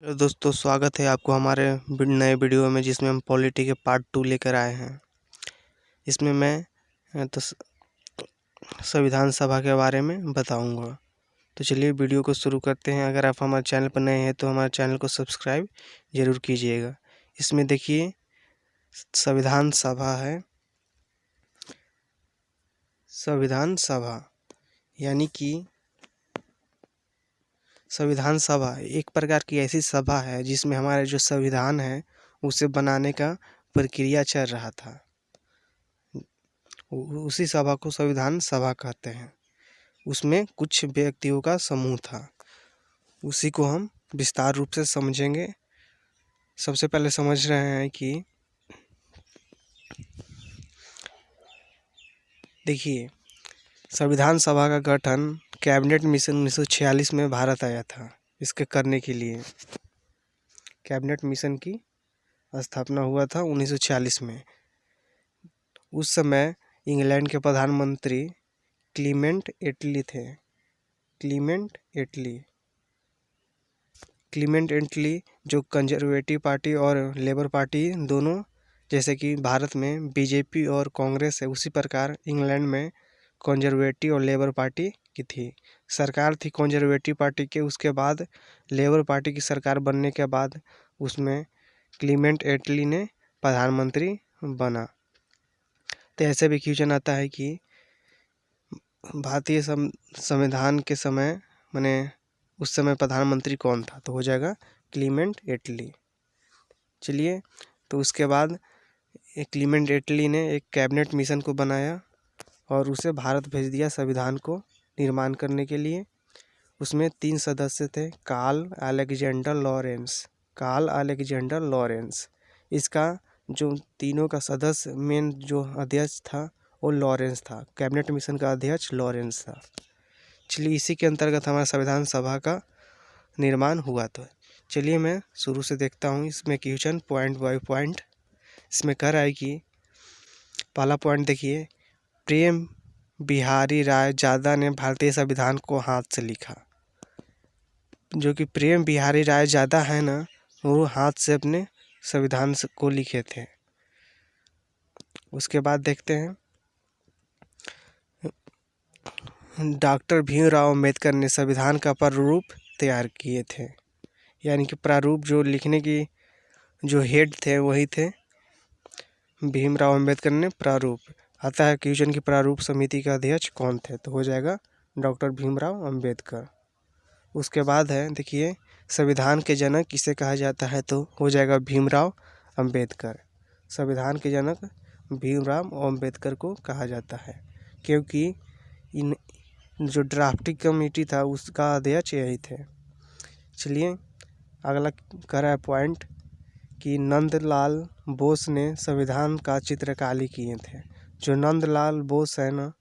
दोस्तों स्वागत है आपको हमारे नए वीडियो में, जिसमें हम पॉलिटी के पार्ट 2 लेकर आए हैं। इसमें मैं संविधान सभा के बारे में बताऊंगा। तो चलिए वीडियो को शुरू करते हैं। अगर आप हमारे चैनल पर नए हैं तो हमारे चैनल को सब्सक्राइब ज़रूर कीजिएगा। इसमें देखिए संविधान सभा है। संविधान सभा यानी कि संविधान सभा एक प्रकार की ऐसी सभा है जिसमें हमारे जो संविधान है उसे बनाने का प्रक्रिया चल रहा था। उसी सभा को संविधान सभा कहते हैं। उसमें कुछ व्यक्तियों का समूह था, उसी को हम विस्तार रूप से समझेंगे। सबसे पहले समझ रहे हैं कि देखिए संविधान सभा का गठन कैबिनेट मिशन 1946 में भारत आया था। इसके करने के लिए कैबिनेट मिशन की स्थापना हुआ था 1946 में। उस समय इंग्लैंड के प्रधानमंत्री क्लीमेंट एटली थे। क्लीमेंट एटली जो कंजर्वेटिव पार्टी और लेबर पार्टी दोनों, जैसे कि भारत में बीजेपी और कांग्रेस है, उसी प्रकार इंग्लैंड में कंजर्वेटिव और लेबर पार्टी की थी सरकार थी कंजर्वेटिव पार्टी के। उसके बाद लेबर पार्टी की सरकार बनने के बाद उसमें क्लीमेंट एटली ने प्रधानमंत्री बना। तो ऐसे भी क्वेश्चन आता है कि भारतीय संविधान के समय माने उस समय प्रधानमंत्री कौन था, तो हो जाएगा क्लीमेंट एटली। चलिए, तो उसके बाद क्लीमेंट एटली ने एक कैबिनेट मिशन को बनाया और उसे भारत भेज दिया संविधान को निर्माण करने के लिए। उसमें 3 सदस्य थे, कार्ल अलेक्जेंडर लॉरेंस। इसका जो तीनों का सदस्य मेन जो अध्यक्ष था वो लॉरेंस था। कैबिनेट मिशन का अध्यक्ष लॉरेंस था। चलिए, इसी के अंतर्गत हमारा संविधान सभा का निर्माण हुआ। तो चलिए मैं शुरू से देखता हूँ इसमें क्वेश्चन पॉइंट बाय पॉइंट। इसमें कह रहा है कि पहला पॉइंट देखिए, प्रेम बिहारी राय ज़्यादा ने भारतीय संविधान को हाथ से लिखा। जो कि प्रेम बिहारी राय ज़्यादा है ना, वो हाथ से अपने संविधान को लिखे थे। उसके बाद देखते हैं डॉक्टर भीमराव अंबेडकर ने संविधान का प्रारूप तैयार किए थे। यानी कि प्रारूप जो लिखने की जो हेड थे वही थे भीमराव अंबेडकर ने। प्रारूप आता है क्वेश्चन की प्रारूप समिति का अध्यक्ष कौन थे, तो हो जाएगा डॉक्टर भीमराव अंबेडकर। उसके बाद है देखिए संविधान के जनक किसे कहा जाता है, तो हो जाएगा भीमराव अंबेडकर। संविधान के जनक भीमराव अंबेडकर को कहा जाता है, क्योंकि इन जो ड्राफ्टिंग कमेटी था उसका अध्यक्ष यही थे। चलिए अगला कह रहा है पॉइंट कि नंदलाल बोस ने संविधान का चित्रकारी किए थे। जो नंदलाल बोस है ना,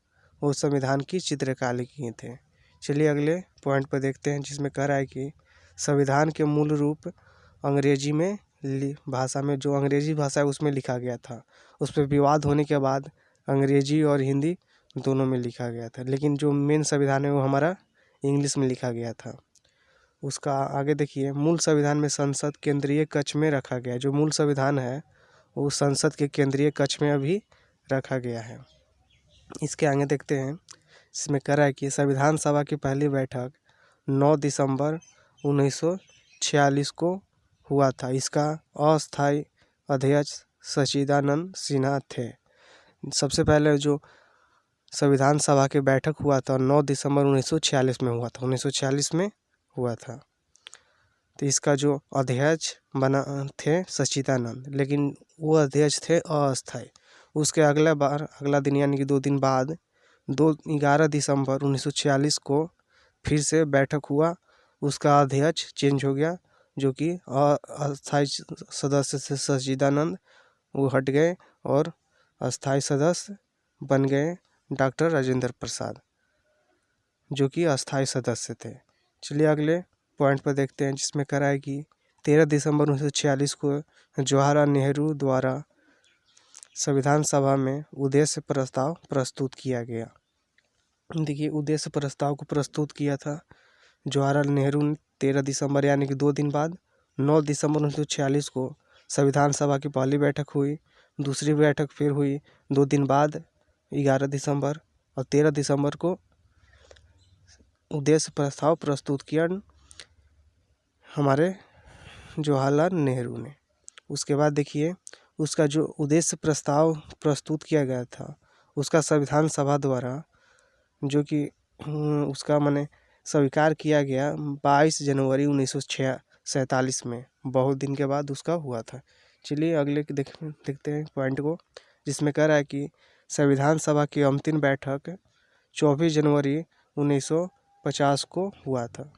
वो संविधान की चित्रकारी किए थे। चलिए अगले पॉइंट पर देखते हैं, जिसमें कह रहा है कि संविधान के मूल रूप अंग्रेजी में भाषा में, जो अंग्रेजी भाषा है उसमें लिखा गया था। उस पर विवाद होने के बाद अंग्रेजी और हिंदी दोनों में लिखा गया था, लेकिन जो मेन संविधान है वो हमारा इंग्लिश में लिखा गया था। उसका आगे देखिए, मूल संविधान में संसद केंद्रीय कक्ष में रखा गया। जो मूल संविधान है वो संसद के केंद्रीय कक्ष में अभी रखा गया है। इसके आगे देखते हैं, इसमें कह रहा है कि संविधान सभा की पहली बैठक 9 दिसंबर 1946 को हुआ था। इसका अस्थायी अध्यक्ष सच्चिदानंद सिन्हा थे। सबसे पहले जो संविधान सभा की बैठक हुआ था 9 दिसंबर 1946 में हुआ था। 1946 में हुआ था। तो इसका जो अध्यक्ष बना थे सच्चिदानंद, लेकिन वो अध्यक्ष थे अस्थायी। उसके अगला दिन यानी कि 2 दिन बाद 11 दिसंबर 1946 को फिर से बैठक हुआ। उसका अध्यक्ष चेंज हो गया, जो कि अस्थायी सदस्य से सच्चिदानंद वो हट गए और अस्थायी सदस्य बन गए डॉक्टर राजेंद्र प्रसाद, जो कि अस्थायी सदस्य थे। चलिए अगले पॉइंट पर देखते हैं, जिसमें कह रहा है कि 13 दिसंबर 1946 को जवाहरलाल नेहरू द्वारा संविधान सभा में उद्देश्य प्रस्ताव प्रस्तुत किया गया। देखिए उद्देश्य प्रस्ताव को प्रस्तुत किया था जवाहरलाल नेहरू ने 13 दिसंबर यानी कि 2 दिन बाद 9 दिसंबर 1946 को संविधान सभा की पहली बैठक हुई। दूसरी बैठक फिर हुई 2 दिन बाद 11 दिसंबर, और 13 दिसंबर को उद्देश्य प्रस्ताव प्रस्तुत किया हमारे जवाहरलाल नेहरू ने। उसके बाद देखिए उसका जो उद्देश्य प्रस्ताव प्रस्तुत किया गया था उसका संविधान सभा द्वारा जो कि उसका माने स्वीकार किया गया 22 जनवरी 1947 में, बहुत दिन के बाद उसका हुआ था। चलिए अगले देखते हैं पॉइंट को, जिसमें कह रहा है कि संविधान सभा की अंतिम बैठक 24 जनवरी 1950 को हुआ था।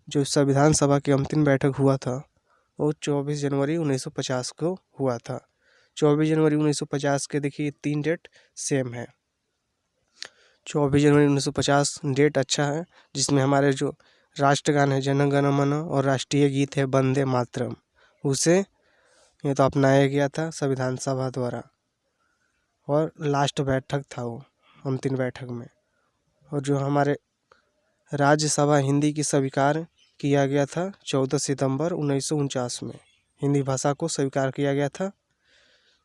जो संविधान सभा की अंतिम बैठक हुआ था वो 24 जनवरी 1950 को हुआ था। 24 जनवरी 1950 के देखिए 3 डेट सेम है। 24 जनवरी 1950 डेट अच्छा है, जिसमें हमारे जो राष्ट्रगान है जन गण मन और राष्ट्रीय गीत है वंदे मातरम, उसे ये तो अपनाया गया था संविधान सभा द्वारा, और लास्ट बैठक था वो अंतिम बैठक में। और जो हमारे राज्यसभा हिंदी की स्वीकार किया गया था 14 सितंबर 1949 में, हिंदी भाषा को स्वीकार किया गया था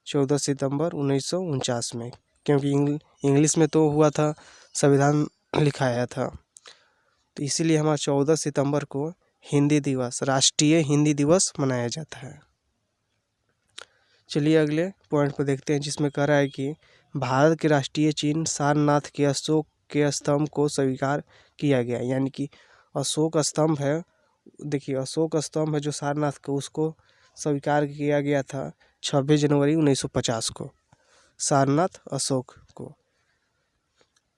14 सितंबर 1949 में, क्योंकि इंग्लिश में तो हुआ था संविधान लिखाया था, तो इसीलिए हमारा 14 सितंबर को हिंदी दिवस, राष्ट्रीय हिंदी दिवस मनाया जाता है। चलिए अगले पॉइंट को देखते हैं, जिसमें कह रहा है कि भारत के राष्ट्रीय चिन्ह सारनाथ के अशोक के स्तंभ को स्वीकार किया गया। यानी कि अशोक स्तंभ है, देखिए अशोक स्तंभ है जो सारनाथ को, उसको स्वीकार किया गया था 26 जनवरी 1950 को, सारनाथ अशोक को।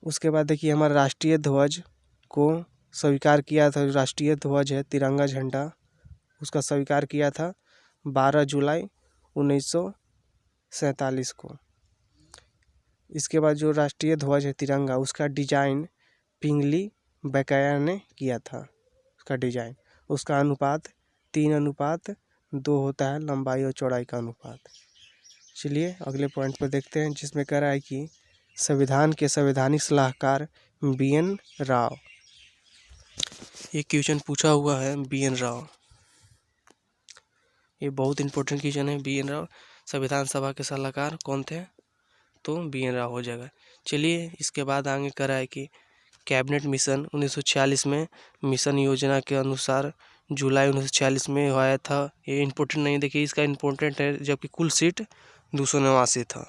उसके बाद देखिए हमारा राष्ट्रीय ध्वज को स्वीकार किया था, राष्ट्रीय ध्वज है तिरंगा झंडा, उसका स्वीकार किया था 12 जुलाई 1947 को। इसके बाद जो राष्ट्रीय ध्वज है तिरंगा, उसका डिजाइन पिंगली बैकाया ने किया था। उसका डिजाइन, उसका अनुपात 3:2 होता है, लंबाई और चौड़ाई का अनुपात। चलिए अगले पॉइंट पर देखते हैं, जिसमें कह रहा है कि संविधान के संवैधानिक सलाहकार BN राव। ये क्वेश्चन पूछा हुआ है BN राव, ये बहुत इंपॉर्टेंट क्वेश्चन है। BN राव संविधान सभा के सलाहकार कौन थे? तो BN राव हो जाएगा। चलिए इसके बाद आगे कह रहा है कि कैबिनेट मिशन 1946 में मिशन योजना के अनुसार जुलाई 1946 में हुआ था। ये इम्पोर्टेंट नहीं, देखिए इसका इम्पोर्टेंट है, जबकि कुल सीट 289 था,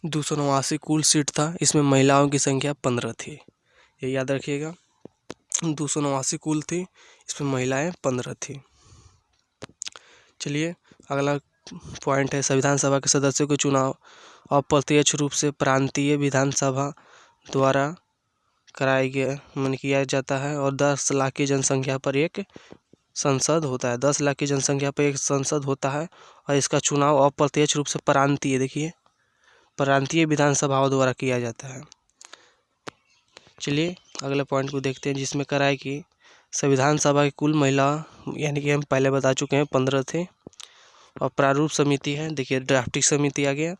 289 कुल सीट था। इसमें महिलाओं की संख्या 15 थी, ये याद रखिएगा। 289 कुल थी, इसमें महिलाएं 15 थी। चलिए अगला पॉइंट है, संविधान सभा के सदस्यों के चुनाव अप्रत्यक्ष रूप से प्रांतीय विधानसभा द्वारा कराया गया किया जाता है, और 10 लाख की जनसंख्या पर एक संसद होता है। 10 लाख की जनसंख्या पर एक संसद होता है, और इसका चुनाव अप्रत्यक्ष रूप से प्रांतीय, देखिए प्रांतीय विधानसभाओं द्वारा किया जाता है। चलिए अगले पॉइंट को देखते हैं, जिसमें कह रहा है कि संविधान सभा की कुल महिला, यानी कि हम पहले बता चुके हैं 15 थे, और प्रारूप समिति है, देखिए ड्राफ्टिंग समिति आ गया,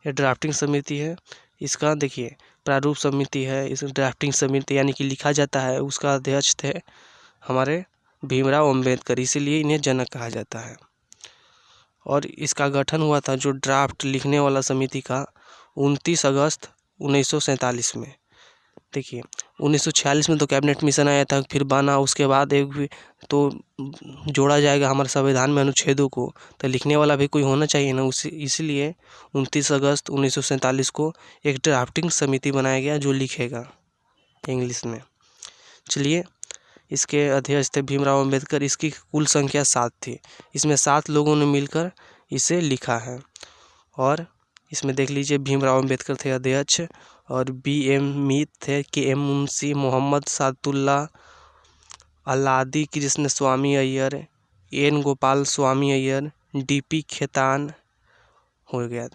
ये ड्राफ्टिंग समिति है। इसका देखिए प्रारूप समिति है, इस ड्राफ्टिंग समिति यानी कि लिखा जाता है, उसका अध्यक्ष थे हमारे भीमराव अम्बेडकर, इसीलिए इन्हें जनक कहा जाता है। और इसका गठन हुआ था जो ड्राफ्ट लिखने वाला समिति का 29 अगस्त 1947 में। देखिए 1946 में तो कैबिनेट मिशन आया था, फिर बना, उसके बाद एक भी तो जोड़ा जाएगा हमारे संविधान में अनुच्छेदों को, तो लिखने वाला भी कोई होना चाहिए ना, इसीलिए 29 अगस्त 1947 को एक ड्राफ्टिंग समिति बनाया गया जो लिखेगा इंग्लिश में। चलिए इसके अध्यक्ष थे भीमराव अम्बेडकर, इसकी कुल संख्या 7 थी, इसमें 7 लोगों ने मिलकर इसे लिखा है। और इसमें देख लीजिए भीमराव अम्बेडकर थे अध्यक्ष, और BM मीत थे, KM मुंशी, मोहम्मद सादुल्ला, अल्लादी कृष्ण स्वामी अय्यर, N गोपाल स्वामी अय्यर, DP खेतान हो गया।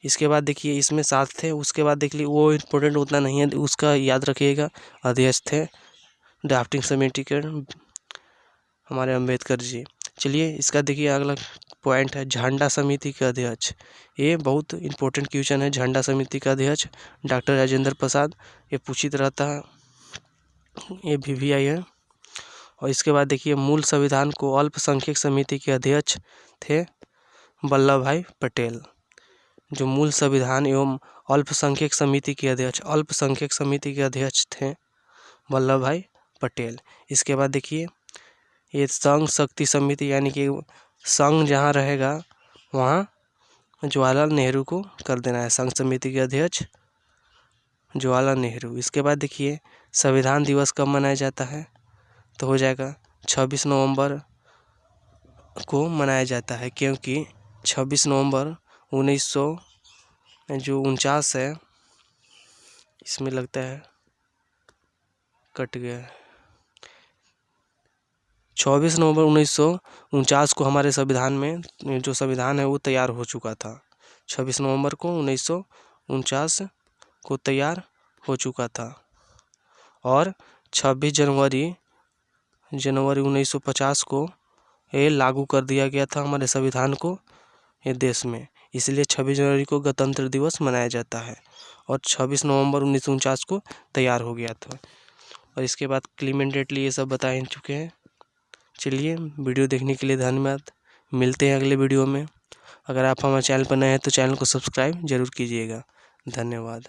इसके बाद देखिए इसमें 7 थे, उसके बाद देख लीजिए वो इम्पोर्टेंट उतना नहीं है, उसका याद रखिएगा। अध्यक्ष थे ड्राफ्टिंग समिति के हमारे अम्बेडकर जी। चलिए इसका देखिए अगला पॉइंट है झंडा समिति के अध्यक्ष, ये बहुत इंपॉर्टेंट क्वेश्चन है। झंडा समिति का अध्यक्ष डॉक्टर राजेंद्र प्रसाद, ये पूछित रहता है। ये VVI है। और इसके बाद देखिए मूल संविधान को अल्पसंख्यक समिति के अध्यक्ष थे वल्लभ भाई पटेल। जो मूल संविधान एवं अल्पसंख्यक समिति के अध्यक्ष थे वल्लभ भाई पटेल। इसके बाद देखिए ये संघ शक्ति समिति, यानी कि संघ जहाँ रहेगा वहाँ जवाहरलाल नेहरू को कर देना है संघ समिति के अध्यक्ष जवाहरलाल नेहरू। इसके बाद देखिए संविधान दिवस कब मनाया जाता है, तो हो जाएगा 26 नवंबर को मनाया जाता है, क्योंकि 26 नवंबर 1949 है, इसमें लगता है कट गया है। 24 नवंबर 1949 को हमारे संविधान में जो संविधान है वो तैयार हो चुका था। 26 नवंबर को 1949 को तैयार हो चुका था और 26 जनवरी 1950 को ये लागू कर दिया गया था हमारे संविधान को ये देश में। इसलिए 26 जनवरी को गणतंत्र दिवस मनाया जाता है और 26 नवंबर 1949 को तैयार हो गया था। और इसके बाद क्लीमेंटेटली ये सब बता चुके हैं। चलिए, वीडियो देखने के लिए धन्यवाद। मिलते हैं अगले वीडियो में। अगर आप हमारे चैनल पर नए हैं तो चैनल को सब्सक्राइब जरूर कीजिएगा। धन्यवाद।